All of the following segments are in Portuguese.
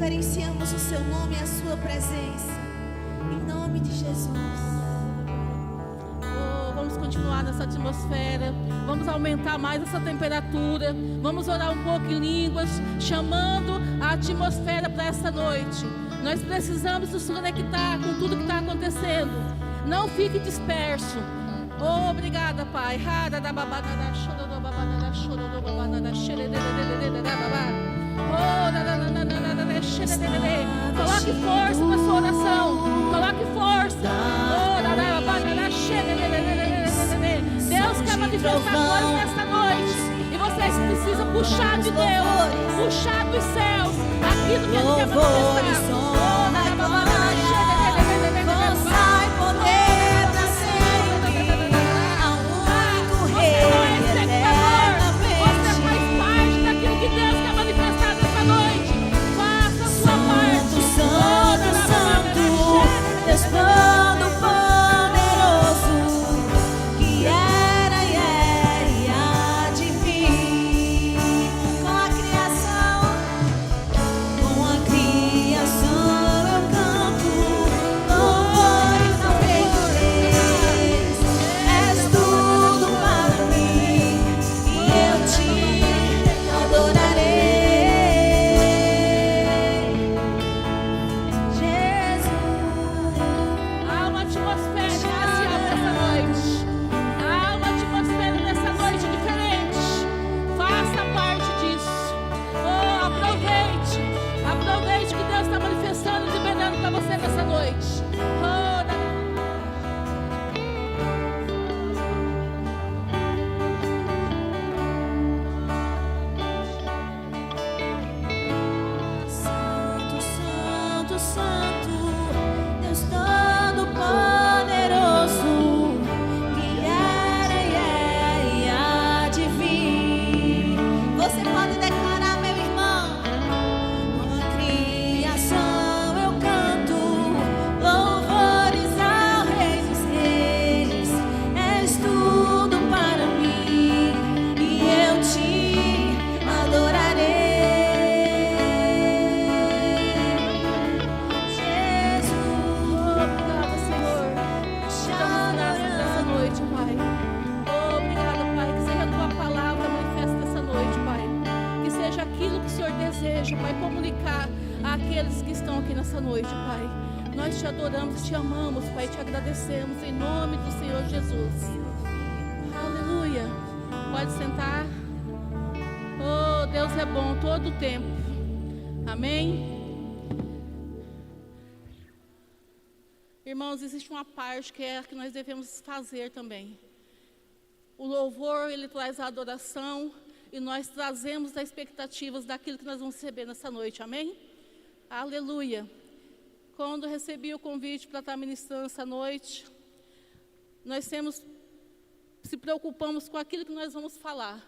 reverenciamos o seu nome e a sua presença. Em nome de Jesus. Vamos continuar nessa atmosfera. Vamos aumentar mais essa temperatura. Vamos orar um pouco em línguas, chamando a atmosfera para essa noite. Nós precisamos nos conectar com tudo que está acontecendo. Não fique disperso. Obrigada, Pai. Coloque força na sua oração. Coloque força. Deus quer manifestar coisas nesta noite. E vocês precisam puxar de Deus, puxar dos céus aquilo que Ele quer manifestar. Irmãos, existe uma parte que é a que nós devemos fazer também. O louvor, ele traz a adoração e nós trazemos as expectativas daquilo que nós vamos receber nessa noite, amém? Aleluia. Quando recebi o convite para estar ministrando essa noite, nós se preocupamos com aquilo que nós vamos falar,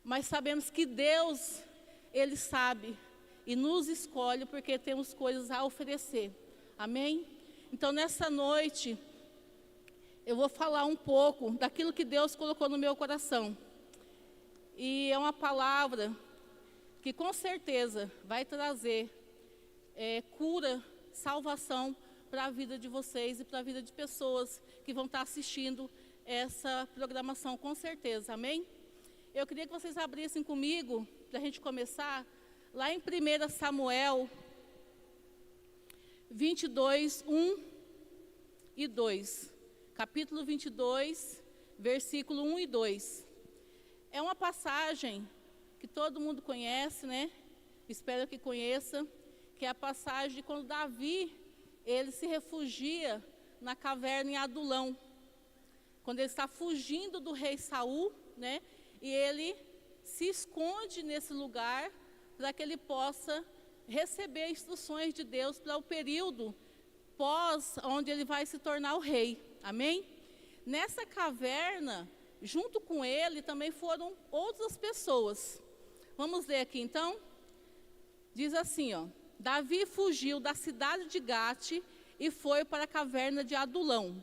mas sabemos que Deus, Ele sabe e nos escolhe porque temos coisas a oferecer, amém? Então, nessa noite, eu vou falar um pouco daquilo que Deus colocou no meu coração. E é uma palavra que, com certeza, vai trazer cura, salvação para a vida de vocês e para a vida de pessoas que vão estar assistindo essa programação, com certeza, amém? Eu queria que vocês abrissem comigo, para a gente começar, lá em 1 Samuel 22, 1 e 2. Capítulo 22, versículo 1 e 2. É uma passagem que todo mundo conhece, né? Espero que conheça, que é a passagem de quando Davi, ele se refugia na caverna em Adulão. Quando ele está fugindo do rei Saul, né? E ele se esconde nesse lugar para que ele possa receber instruções de Deus para o período pós, onde ele vai se tornar o rei, amém? Nessa caverna, junto com ele, também foram outras pessoas. Vamos ler aqui então? Diz assim, ó: Davi fugiu da cidade de Gate e foi para a caverna de Adulão.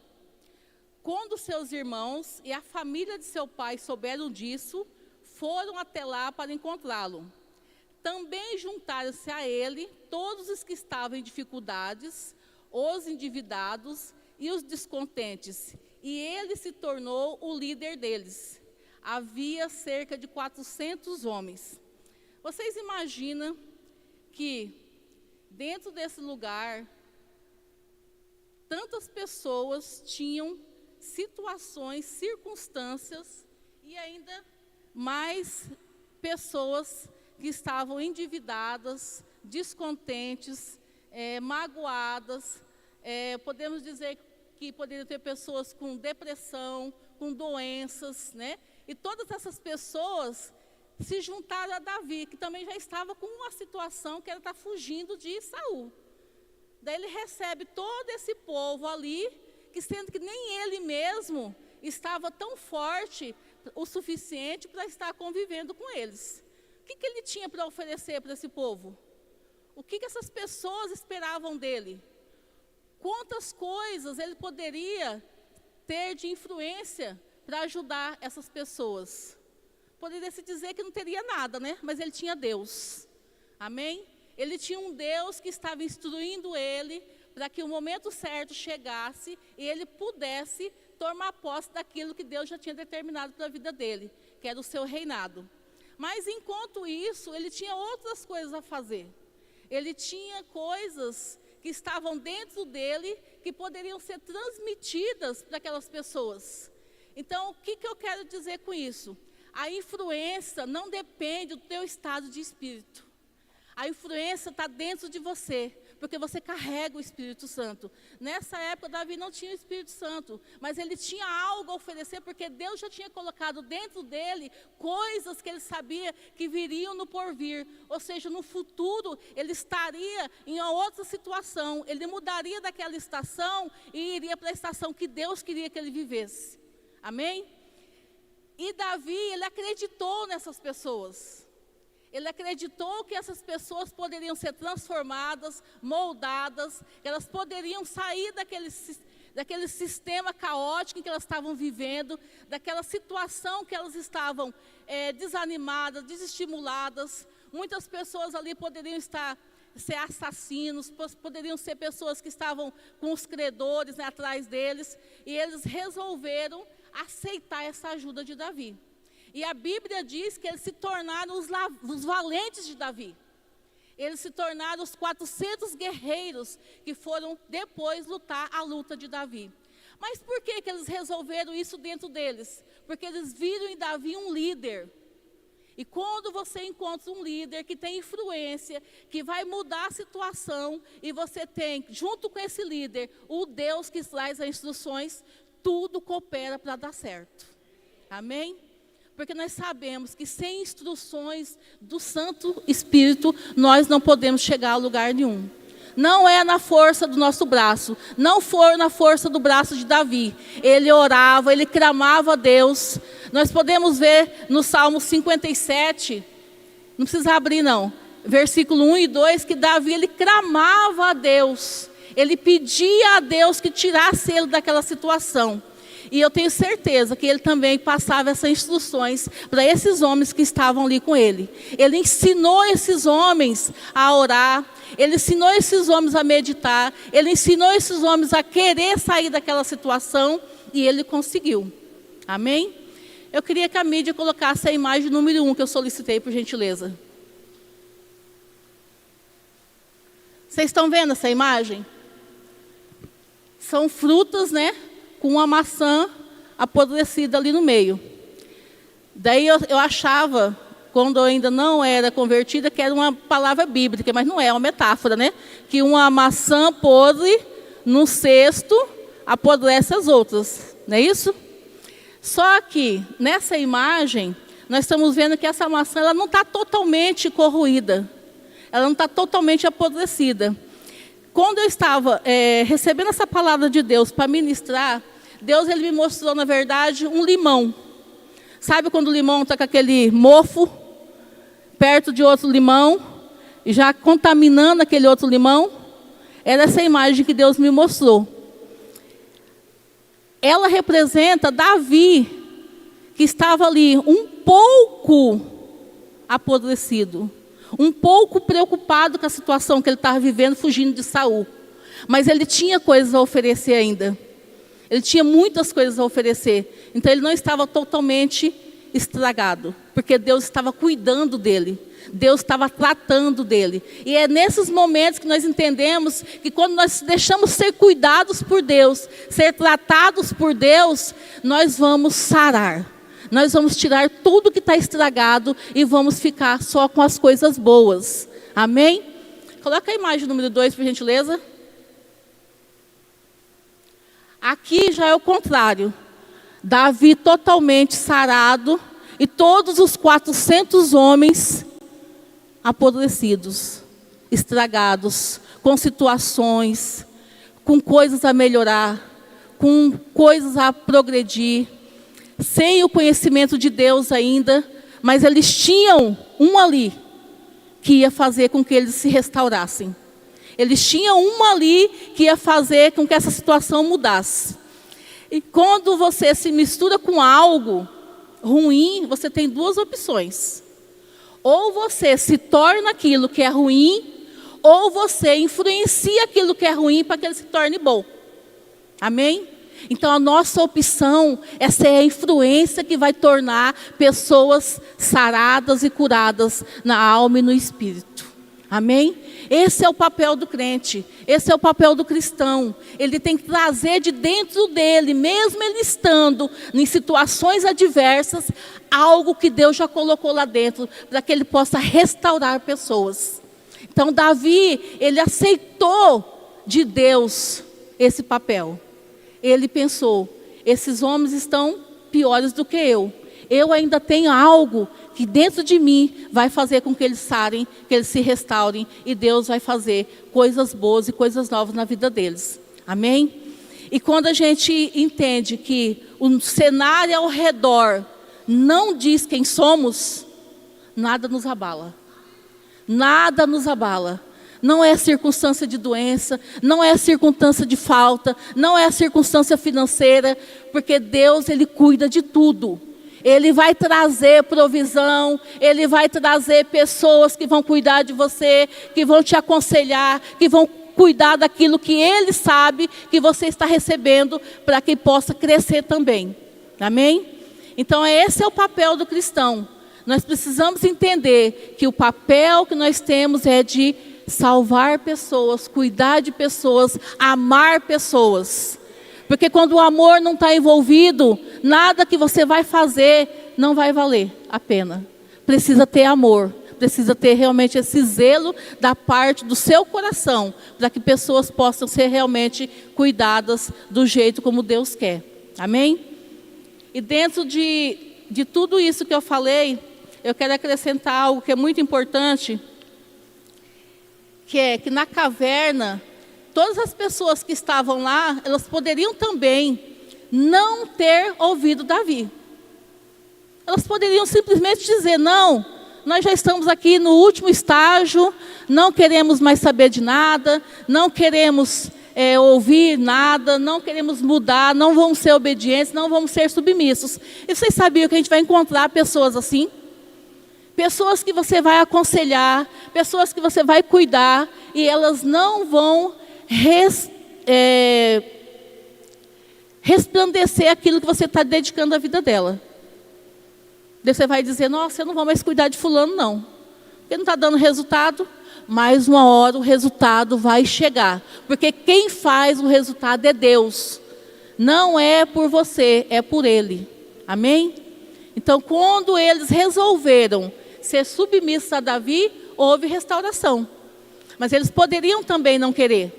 Quando seus irmãos e a família de seu pai souberam disso, foram até lá para encontrá-lo. também juntaram-se a ele todos os que estavam em dificuldades, os endividados e os descontentes, e ele se tornou o líder deles. Havia cerca de 400 homens. Vocês imaginam que dentro desse lugar, tantas pessoas tinham situações, circunstâncias, e ainda mais pessoas que estavam endividadas, descontentes, magoadas. Podemos dizer que poderiam ter pessoas com depressão, com doenças, né? E todas essas pessoas se juntaram a Davi, que também já estava com uma situação que ele está fugindo de Saul. Daí ele recebe todo esse povo ali, que sendo que nem ele mesmo estava tão forte o suficiente para estar convivendo com eles. O que ele tinha para oferecer para esse povo? O que essas pessoas esperavam dele? Quantas coisas ele poderia ter de influência para ajudar essas pessoas? Poderia se dizer que não teria nada, né? Mas ele tinha Deus. Amém? Ele tinha um Deus que estava instruindo ele para que o momento certo chegasse e ele pudesse tomar posse daquilo que Deus já tinha determinado para a vida dele, que era o seu reinado. Mas enquanto isso, ele tinha outras coisas a fazer. Ele tinha coisas que estavam dentro dele que poderiam ser transmitidas para aquelas pessoas. Então, o que eu quero dizer com isso? A influência não depende do teu estado de espírito. A influência está dentro de você, porque você carrega o Espírito Santo. Nessa época, Davi não tinha o Espírito Santo, mas ele tinha algo a oferecer, porque Deus já tinha colocado dentro dele coisas que ele sabia que viriam no porvir. Ou seja, no futuro, ele estaria em outra situação, ele mudaria daquela estação e iria para a estação que Deus queria que ele vivesse. Amém? E Davi, ele acreditou nessas pessoas. Ele acreditou que essas pessoas poderiam ser transformadas, moldadas, que elas poderiam sair daquele sistema caótico em que elas estavam vivendo, daquela situação que elas estavam desanimadas, desestimuladas. Muitas pessoas ali poderiam ser assassinos, poderiam ser pessoas que estavam com os credores, né, atrás deles, e eles resolveram aceitar essa ajuda de Davi. E a Bíblia diz que eles se tornaram os valentes de Davi. Eles se tornaram os 400 guerreiros que foram depois lutar a luta de Davi. Mas por que eles resolveram isso dentro deles? Porque eles viram em Davi um líder. E quando você encontra um líder que tem influência, que vai mudar a situação, e você tem, junto com esse líder, o Deus que traz as instruções, tudo coopera para dar certo. Amém? Porque nós sabemos que sem instruções do Santo Espírito, nós não podemos chegar a lugar nenhum. Não é na força do nosso braço, não foi na força do braço de Davi. Ele orava, ele clamava a Deus. Nós podemos ver no Salmo 57, não precisa abrir não, versículo 1 e 2, que Davi, ele clamava a Deus. Ele pedia a Deus que tirasse ele daquela situação. E eu tenho certeza que ele também passava essas instruções para esses homens que estavam ali com ele. Ele ensinou esses homens a orar, ele ensinou esses homens a meditar, ele ensinou esses homens a querer sair daquela situação, e ele conseguiu. Amém? Eu queria que a mídia colocasse a imagem número 1 que eu solicitei, por gentileza. Vocês estão vendo essa imagem? São frutas, né? Com uma maçã apodrecida ali no meio. Daí eu achava, quando eu ainda não era convertida, que era uma palavra bíblica, mas não é, uma metáfora, né? Que uma maçã podre num cesto apodrece as outras, não é isso? Só que, nessa imagem, nós estamos vendo que essa maçã ela não está totalmente corroída, ela não está totalmente apodrecida. Quando eu estava recebendo essa palavra de Deus para ministrar, Deus ele me mostrou, na verdade, um limão. Sabe quando o limão está com aquele mofo, perto de outro limão, e já contaminando aquele outro limão? Era essa imagem que Deus me mostrou. Ela representa Davi, que estava ali um pouco apodrecido, um pouco preocupado com a situação que ele estava vivendo, fugindo de Saul. Mas ele tinha coisas a oferecer ainda. Ele tinha muitas coisas a oferecer. Então ele não estava totalmente estragado, porque Deus estava cuidando dele. Deus estava tratando dele. E é nesses momentos que nós entendemos que quando nós deixamos ser cuidados por Deus, ser tratados por Deus, nós vamos sarar. Nós vamos tirar tudo que está estragado e vamos ficar só com as coisas boas. Amém? Coloca a imagem número 2, por gentileza. Aqui já é o contrário. Davi totalmente sarado e todos os 400 homens apodrecidos, estragados, com situações, com coisas a melhorar, com coisas a progredir, sem o conhecimento de Deus ainda, mas eles tinham um ali que ia fazer com que eles se restaurassem. Eles tinham um ali que ia fazer com que essa situação mudasse. E quando você se mistura com algo ruim, você tem duas opções. Ou você se torna aquilo que é ruim, ou você influencia aquilo que é ruim para que ele se torne bom. Amém? Então a nossa opção, essa é a influência que vai tornar pessoas saradas e curadas na alma e no espírito. Amém? Esse é o papel do crente, esse é o papel do cristão. Ele tem que trazer de dentro dele, mesmo ele estando em situações adversas, algo que Deus já colocou lá dentro, para que ele possa restaurar pessoas. Então Davi, ele aceitou de Deus esse papel. Ele pensou, esses homens estão piores do que eu. Eu ainda tenho algo que dentro de mim vai fazer com que eles sarem, que eles se restaurem, e Deus vai fazer coisas boas e coisas novas na vida deles. Amém? E quando a gente entende que o cenário ao redor não diz quem somos, nada nos abala. Nada nos abala. Não é circunstância de doença, não é circunstância de falta, não é circunstância financeira, porque Deus, Ele cuida de tudo. Ele vai trazer provisão, Ele vai trazer pessoas que vão cuidar de você, que vão te aconselhar, que vão cuidar daquilo que Ele sabe que você está recebendo, para que possa crescer também. Amém? Então esse é o papel do cristão. Nós precisamos entender que o papel que nós temos é de salvar pessoas, cuidar de pessoas, amar pessoas. Porque quando o amor não está envolvido, nada que você vai fazer não vai valer a pena. Precisa ter amor, precisa ter realmente esse zelo da parte do seu coração, para que pessoas possam ser realmente cuidadas do jeito como Deus quer. Amém? E dentro de tudo isso que eu falei, eu quero acrescentar algo que é muito importante, que é que na caverna, todas as pessoas que estavam lá, elas poderiam também não ter ouvido Davi. Elas poderiam simplesmente dizer, não, nós já estamos aqui no último estágio, não queremos mais saber de nada, não queremos ouvir nada, não queremos mudar, não vamos ser obedientes, não vamos ser submissos. E vocês sabiam que a gente vai encontrar pessoas assim? Pessoas que você vai aconselhar, pessoas que você vai cuidar, e elas não vão resplandecer aquilo que você está dedicando a vida dela. Você vai dizer, nossa, eu não vou mais cuidar de fulano não, porque não está dando resultado, mas uma hora o resultado vai chegar, porque quem faz o resultado é Deus, não é por você, é por Ele. Amém? Então quando eles resolveram ser submissos a Davi, houve restauração. Mas eles poderiam também não querer,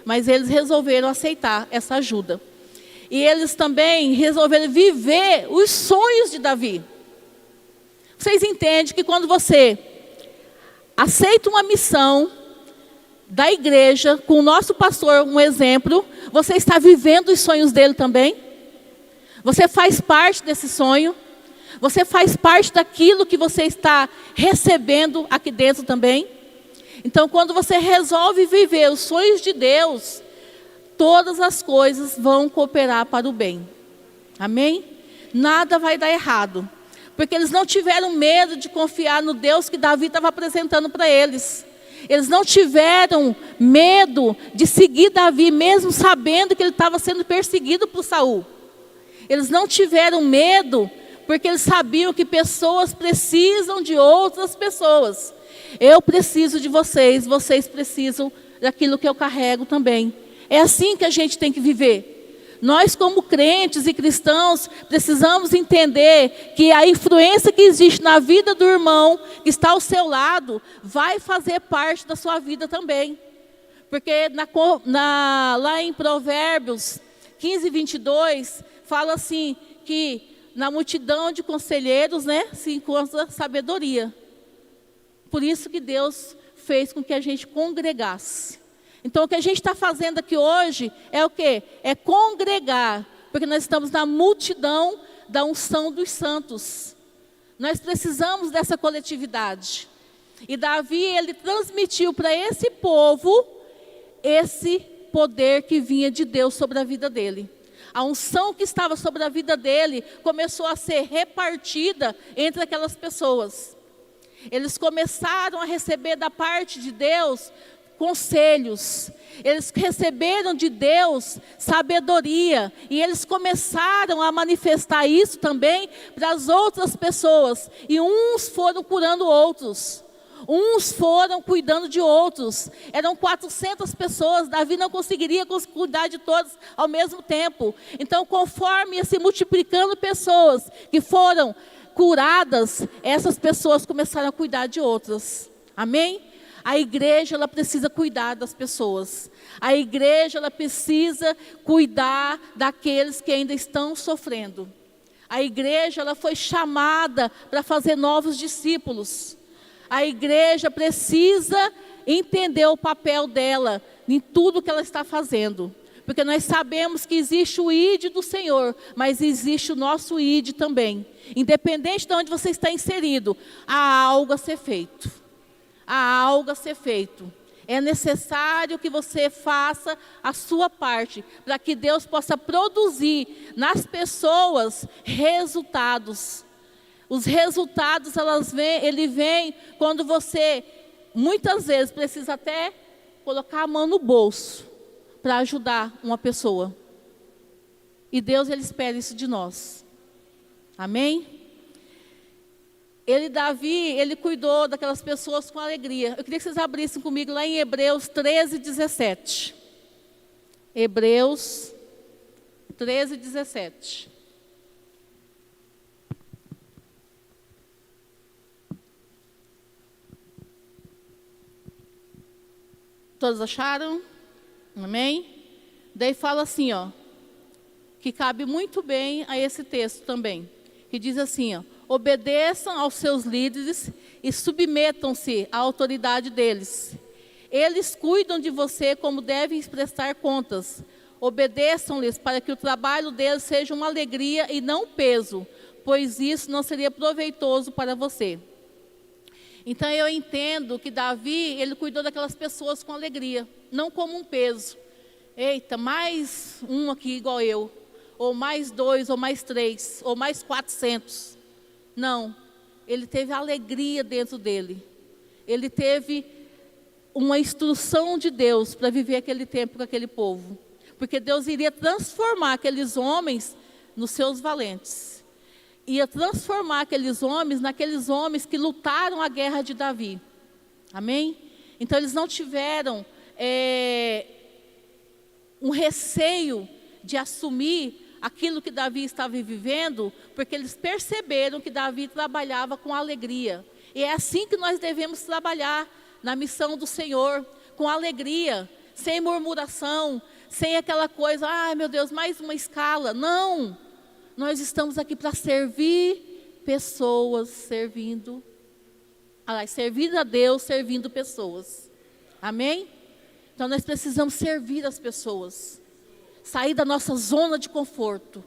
mas eles resolveram aceitar essa ajuda. E eles também resolveram viver os sonhos de Davi. Vocês entendem que quando você aceita uma missão da igreja, com o nosso pastor, um exemplo, você está vivendo os sonhos dele também? Você faz parte desse sonho? Você faz parte daquilo que você está recebendo aqui dentro também? Então, quando você resolve viver os sonhos de Deus, todas as coisas vão cooperar para o bem. Amém? Nada vai dar errado. Porque eles não tiveram medo de confiar no Deus que Davi estava apresentando para eles. Eles não tiveram medo de seguir Davi, mesmo sabendo que ele estava sendo perseguido por Saul. Eles não tiveram medo, porque eles sabiam que pessoas precisam de outras pessoas. Eu preciso de vocês, vocês precisam daquilo que eu carrego também. É assim que a gente tem que viver. Nós, como crentes e cristãos, precisamos entender que a influência que existe na vida do irmão que está ao seu lado vai fazer parte da sua vida também. Porque lá em Provérbios 15, 22, fala assim, que na multidão de conselheiros, se encontra sabedoria. Por isso que Deus fez com que a gente congregasse. Então, o que a gente está fazendo aqui hoje é o quê? É congregar, porque nós estamos na multidão da unção dos santos. Nós precisamos dessa coletividade. E Davi, ele transmitiu para esse povo esse poder que vinha de Deus sobre a vida dele. A unção que estava sobre a vida dele começou a ser repartida entre aquelas pessoas. Eles começaram a receber da parte de Deus conselhos, eles receberam de Deus sabedoria, e eles começaram a manifestar isso também para as outras pessoas, e uns foram curando outros, uns foram cuidando de outros. Eram 400 pessoas, Davi não conseguiria cuidar de todos ao mesmo tempo. Então, conforme ia se multiplicando pessoas que foram curadas, essas pessoas começaram a cuidar de outras. Amém? A igreja, ela precisa cuidar das pessoas. A igreja, ela precisa cuidar daqueles que ainda estão sofrendo. A igreja, ela foi chamada para fazer novos discípulos. A igreja precisa entender o papel dela em tudo que ela está fazendo. Porque nós sabemos que existe o ID do Senhor, mas existe o nosso ID também. Independente de onde você está inserido, há algo a ser feito. Há algo a ser feito. É necessário que você faça a sua parte, para que Deus possa produzir nas pessoas resultados. Os resultados, ele vem quando você, muitas vezes, precisa até colocar a mão no bolso para ajudar uma pessoa. E Deus, ele espera isso de nós. Amém? Davi, ele cuidou daquelas pessoas com alegria. Eu queria que vocês abrissem comigo lá em Hebreus 13, 17. Hebreus 13, 17. Todos acharam? Amém? Daí fala assim, que cabe muito bem a esse texto também. Que diz assim, obedeçam aos seus líderes e submetam-se à autoridade deles. Eles cuidam de você como devem prestar contas. Obedeçam-lhes para que o trabalho deles seja uma alegria e não um peso, pois isso não seria proveitoso para você. Então eu entendo que Davi, ele cuidou daquelas pessoas com alegria, não como um peso. Eita, mais um aqui igual eu, ou mais 2, ou mais 3, ou mais 400. Não, ele teve alegria dentro dele. Ele teve uma instrução de Deus para viver aquele tempo com aquele povo. Porque Deus iria transformar aqueles homens nos seus valentes. Ia transformar aqueles homens naqueles homens que lutaram a guerra de Davi. Amém? Então eles não tiveram um receio de assumir aquilo que Davi estava vivendo, porque eles perceberam que Davi trabalhava com alegria. E é assim que nós devemos trabalhar na missão do Senhor, com alegria, sem murmuração, sem aquela coisa, ai meu Deus, mais uma escala. Não, nós estamos aqui para servir pessoas, servindo a Deus, servindo pessoas. Amém? Então nós precisamos servir as pessoas. Sair da nossa zona de conforto.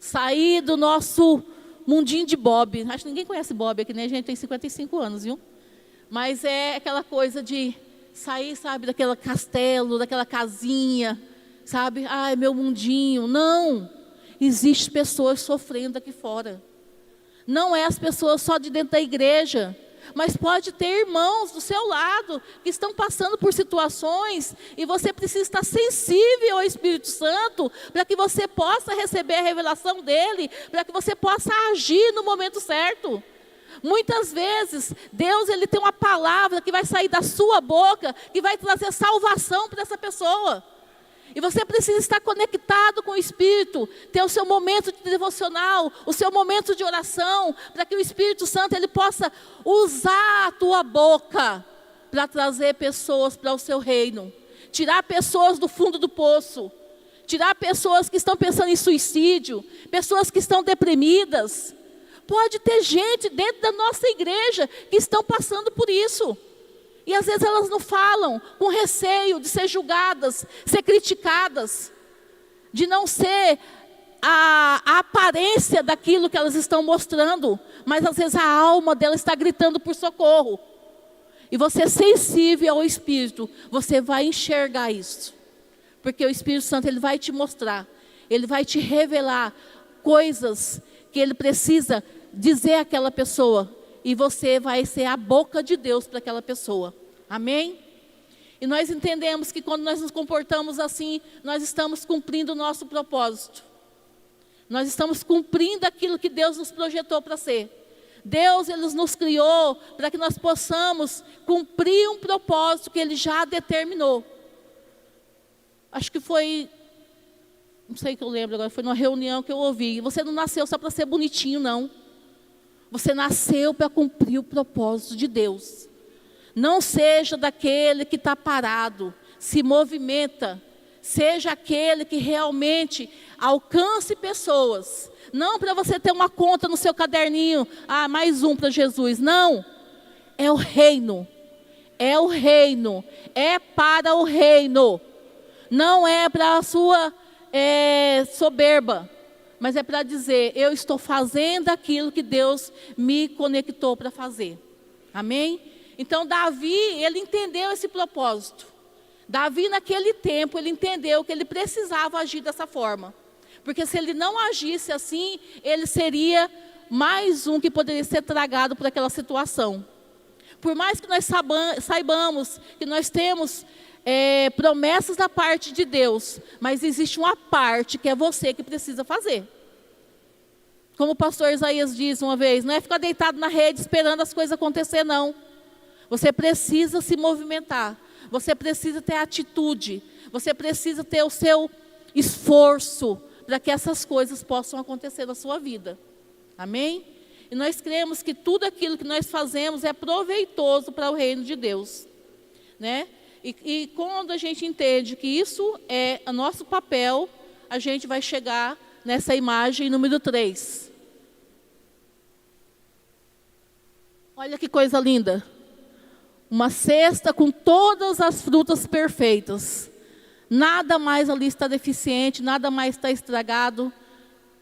Sair do nosso mundinho de Bob. Acho que ninguém conhece Bob aqui, né? A gente tem 55 anos, viu? Mas é aquela coisa de sair, sabe, daquele castelo, daquela casinha, sabe? Ai, meu mundinho. Não! Existem pessoas sofrendo aqui fora. Não é as pessoas só de dentro da igreja, mas pode ter irmãos do seu lado que estão passando por situações e você precisa estar sensível ao Espírito Santo para que você possa receber a revelação dele, para que você possa agir no momento certo. Muitas vezes, Deus ele tem uma palavra que vai sair da sua boca, que vai trazer salvação para essa pessoa. E você precisa estar conectado com o Espírito, ter o seu momento de devocional, o seu momento de oração, para que o Espírito Santo ele possa usar a tua boca para trazer pessoas para o seu reino. Tirar pessoas do fundo do poço, tirar pessoas que estão pensando em suicídio, pessoas que estão deprimidas. Pode ter gente dentro da nossa igreja que estão passando por isso. E às vezes elas não falam, com receio de ser julgadas, ser criticadas, de não ser a aparência daquilo que elas estão mostrando, mas às vezes a alma dela está gritando por socorro. E você sensível ao Espírito, você vai enxergar isso. Porque o Espírito Santo ele vai te mostrar, ele vai te revelar coisas que ele precisa dizer àquela pessoa. E você vai ser a boca de Deus para aquela pessoa. Amém? E nós entendemos que quando nós nos comportamos assim, nós estamos cumprindo o nosso propósito. Nós estamos cumprindo aquilo que Deus nos projetou para ser. Deus ele nos criou para que nós possamos cumprir um propósito que Ele já determinou. Acho que foi, não sei o que eu lembro agora, foi numa reunião que eu ouvi. Você não nasceu só para ser bonitinho, não. Você nasceu para cumprir o propósito de Deus. Não seja daquele que está parado, se movimenta. Seja aquele que realmente alcance pessoas. Não para você ter uma conta no seu caderninho, mais um para Jesus. Não, é o reino. É o reino, é para o reino. Não é para a sua soberba. Mas é para dizer, eu estou fazendo aquilo que Deus me conectou para fazer. Amém? Então Davi, ele entendeu esse propósito. Davi naquele tempo, ele entendeu que ele precisava agir dessa forma. Porque se ele não agisse assim, ele seria mais um que poderia ser tragado por aquela situação. Por mais que nós saibamos que nós temos promessas da parte de Deus, mas existe uma parte que é você que precisa fazer. Como o pastor Isaías diz uma vez, não é ficar deitado na rede esperando as coisas acontecer, não. Você precisa se movimentar, você precisa ter atitude, você precisa ter o seu esforço para que essas coisas possam acontecer na sua vida. Amém? E nós cremos que tudo aquilo que nós fazemos é proveitoso para o reino de Deus, né? E quando a gente entende que isso é o nosso papel, a gente vai chegar nessa imagem número 3. Olha que coisa linda. Uma cesta com todas as frutas perfeitas. Nada mais ali está deficiente, nada mais está estragado.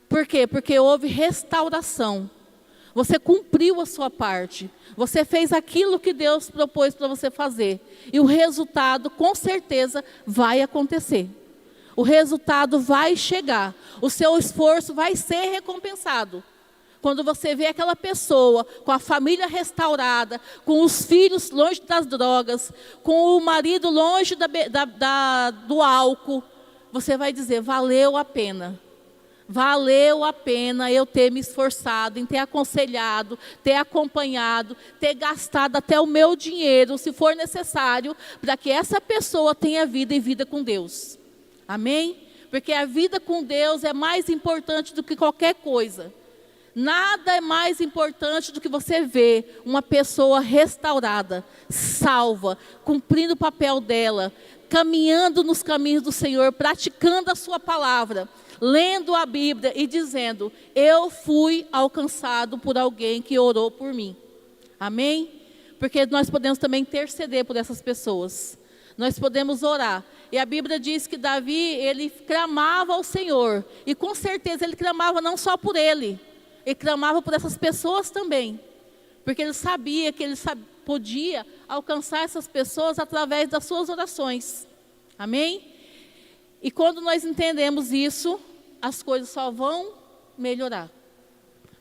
Por quê? Porque houve restauração. Você cumpriu a sua parte. Você fez aquilo que Deus propôs para você fazer. E o resultado, com certeza, vai acontecer. O resultado vai chegar. O seu esforço vai ser recompensado. Quando você vê aquela pessoa com a família restaurada, com os filhos longe das drogas, com o marido longe do álcool, você vai dizer, valeu a pena. Valeu a pena eu ter me esforçado em ter aconselhado, ter acompanhado, ter gastado até o meu dinheiro, se for necessário, para que essa pessoa tenha vida e vida com Deus. Amém? Porque a vida com Deus é mais importante do que qualquer coisa. Nada é mais importante do que você ver uma pessoa restaurada, salva, cumprindo o papel dela, caminhando nos caminhos do Senhor, praticando a sua palavra, lendo a Bíblia e dizendo, eu fui alcançado por alguém que orou por mim. Amém? Porque nós podemos também interceder por essas pessoas. Nós podemos orar. E a Bíblia diz que Davi, ele clamava ao Senhor. E com certeza ele clamava não só por ele. Ele clamava por essas pessoas também. Porque ele sabia que ele podia alcançar essas pessoas através das suas orações. Amém? E quando nós entendemos isso, as coisas só vão melhorar.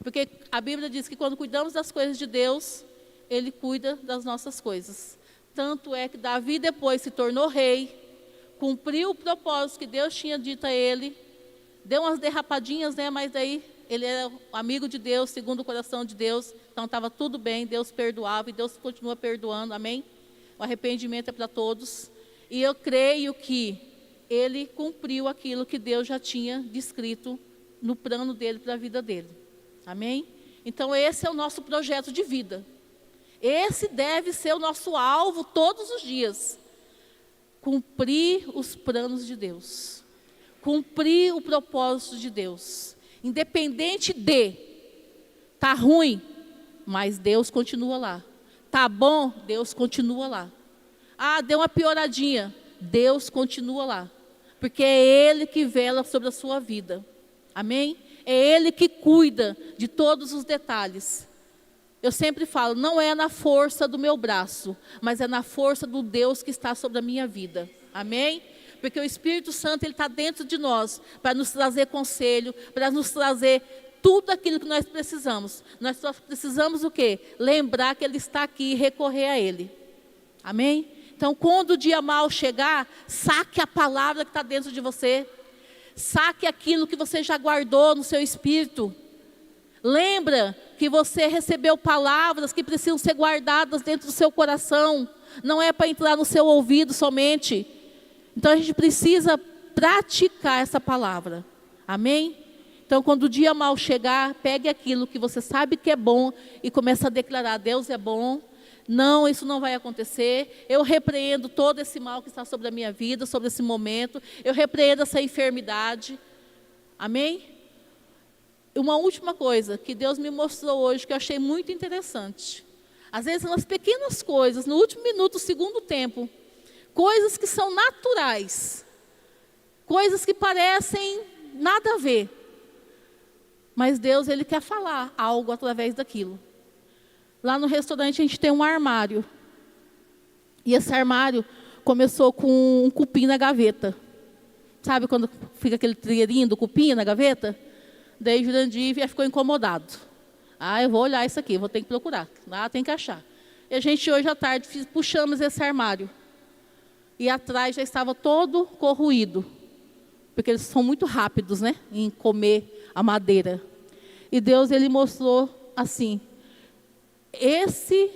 Porque a Bíblia diz que quando cuidamos das coisas de Deus, Ele cuida das nossas coisas. Tanto é que Davi depois se tornou rei, cumpriu o propósito que Deus tinha dito a ele, deu umas derrapadinhas, né? Mas daí ele era amigo de Deus, segundo o coração de Deus, então estava tudo bem, Deus perdoava e Deus continua perdoando, amém? O arrependimento é para todos. E eu creio que ele cumpriu aquilo que Deus já tinha descrito no plano dele para a vida dele. Amém? Então esse é o nosso projeto de vida. Esse deve ser o nosso alvo todos os dias. Cumprir os planos de Deus. Cumprir o propósito de Deus. Independente de, tá ruim, mas Deus continua lá. Tá bom, Deus continua lá. Ah, deu uma pioradinha, Deus continua lá. Porque é Ele que vela sobre a sua vida. Amém? É Ele que cuida de todos os detalhes. Eu sempre falo, não é na força do meu braço, mas é na força do Deus que está sobre a minha vida. Amém? Porque o Espírito Santo, Ele está dentro de nós, para nos trazer conselho, para nos trazer tudo aquilo que nós precisamos. Nós só precisamos o quê? Lembrar que Ele está aqui e recorrer a Ele. Amém? Então, quando o dia mau chegar, saque a palavra que está dentro de você. Saque aquilo que você já guardou no seu espírito. Lembra que você recebeu palavras que precisam ser guardadas dentro do seu coração. Não é para entrar no seu ouvido somente. Então, a gente precisa praticar essa palavra. Amém? Então, quando o dia mau chegar, pegue aquilo que você sabe que é bom e comece a declarar, Deus é bom. Não, isso não vai acontecer. Eu repreendo todo esse mal que está sobre a minha vida, sobre esse momento. Eu repreendo essa enfermidade. Amém? Uma última coisa que Deus me mostrou hoje, que eu achei muito interessante. Às vezes, nas pequenas coisas, no último minuto, segundo tempo, coisas que são naturais, coisas que parecem nada a ver. Mas Deus, Ele quer falar algo através daquilo. Lá no restaurante a gente tem um armário. E esse armário começou com um cupim na gaveta. Sabe quando fica aquele trigueirinho do cupim na gaveta? Daí Jurandir ficou incomodado. Ah, eu vou olhar isso aqui, vou ter que procurar. Lá tem que achar. E a gente hoje à tarde puxamos esse armário. E atrás já estava todo corroído. Porque eles são muito rápidos, né? Em comer a madeira. E Deus, Ele mostrou assim. Esse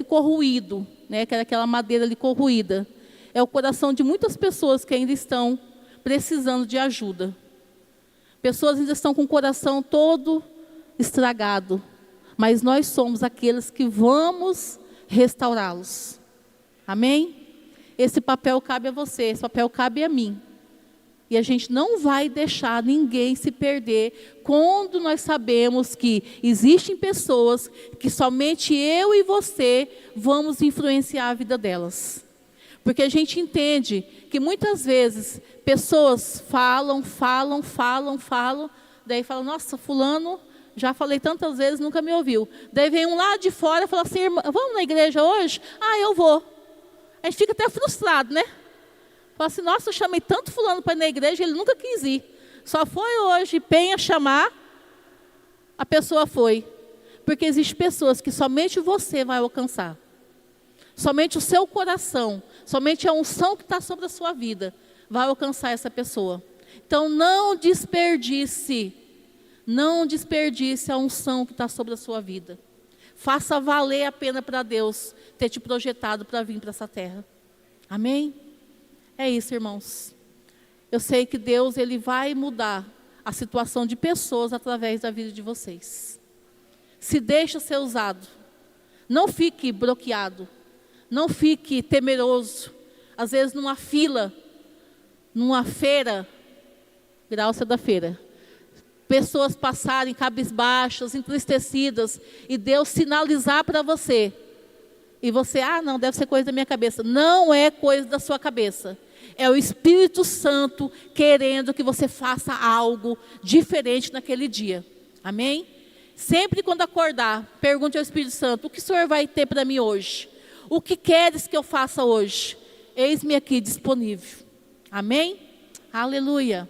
corroído, né, que era aquela madeira ali corroída, é o coração de muitas pessoas que ainda estão precisando de ajuda. Pessoas ainda estão com o coração todo estragado, mas nós somos aqueles que vamos restaurá-los. Amém? Esse papel cabe a você, esse papel cabe a mim. E a gente não vai deixar ninguém se perder quando nós sabemos que existem pessoas que somente eu e você vamos influenciar a vida delas. Porque a gente entende que muitas vezes pessoas falam, daí falam, nossa, fulano, já falei tantas vezes, nunca me ouviu. Daí vem um lá de fora e fala assim, irmã, vamos na igreja hoje? Ah, eu vou. A gente fica até frustrado, né? Fala assim, nossa, eu chamei tanto fulano para ir na igreja, ele nunca quis ir. Só foi hoje, penha chamar, a pessoa foi. Porque existem pessoas que somente você vai alcançar. Somente o seu coração, somente a unção que está sobre a sua vida, vai alcançar essa pessoa. Então não desperdice a unção que está sobre a sua vida. Faça valer a pena para Deus ter te projetado para vir para essa terra. Amém? É isso, irmãos. Eu sei que Deus, Ele vai mudar a situação de pessoas através da vida de vocês. Se deixa ser usado. Não fique bloqueado. Não fique temeroso. Às vezes numa fila, numa feira, Graça da feira, pessoas passarem cabisbaixas, entristecidas, e Deus sinalizar para você. E você, não, deve ser coisa da minha cabeça. Não é coisa da sua cabeça. É o Espírito Santo querendo que você faça algo diferente naquele dia. Amém? Sempre quando acordar, pergunte ao Espírito Santo, o que o Senhor vai ter para mim hoje? O que queres que eu faça hoje? Eis-me aqui disponível. Amém? Aleluia.